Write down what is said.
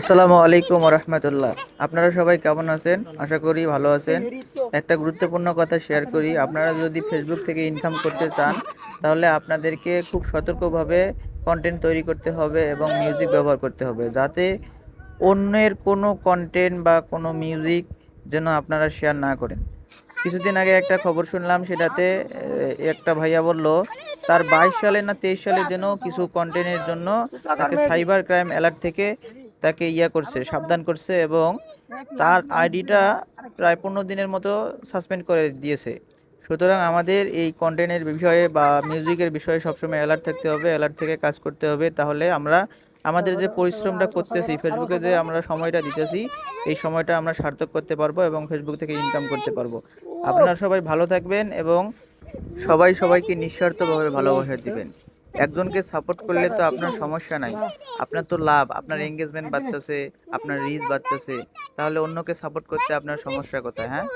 আসসালামু আলাইকুম রহমতুল্লাহ। আপনারা সবাই কেমন আছেন? আশা করি ভালো আছেন। একটা গুরুত্বপূর্ণ কথা শেয়ার করি। আপনারা যদি ফেসবুক থেকে ইনকাম করতে চান, তাহলে আপনাদেরকে খুব সতর্কভাবে কন্টেন্ট তৈরি করতে হবে এবং মিউজিক ব্যবহার করতে হবে, যাতে অন্যের কোনো কন্টেন্ট বা কোনো মিউজিক যেন আপনারা শেয়ার না করেন। কিছুদিন আগে একটা খবর শুনলাম, সেটাতে একটা ভাইয়া বলল তার 22 সালে না 23 সালে যেন কিছু কন্টেন্টের জন্য তাকে সাইবার ক্রাইম অ্যালার্ট থেকে তাকে করছে, সাবধান করছে, এবং তার আইডিটা প্রায় 15 দিনের মতো সাসপেন্ড করে দিয়েছে। সুতরাং আমাদের এই কন্টেন্টের বিষয়ে বা মিউজিকের বিষয়ে সবসময় অ্যালার্ট থাকতে হবে, অ্যালার্ট থেকে কাজ করতে হবে। তাহলে আমরা আমাদের যে পরিশ্রমটা করতেছি, ফেসবুকে যে আমরা সময়টা দিতেছি, এই সময়টা আমরা সার্থক করতে পারবো এবং ফেসবুক থেকে ইনকাম করতে পারবো। আপনারা সবাই ভালো থাকবেন এবং সবাই সবাইকে নিঃস্বার্থভাবে ভালোবাসা দিবেন। একজনকে সাপোর্ট করলে তো আপনার সমস্যা নাই, আপনার তো লাভ, আপনার এঙ্গেজমেন্ট বাড়তেছে, আপনার রিচ বাড়তেছে। তাহলে অন্যকে সাপোর্ট করতে আপনার সমস্যা কোথায়? হ্যাঁ।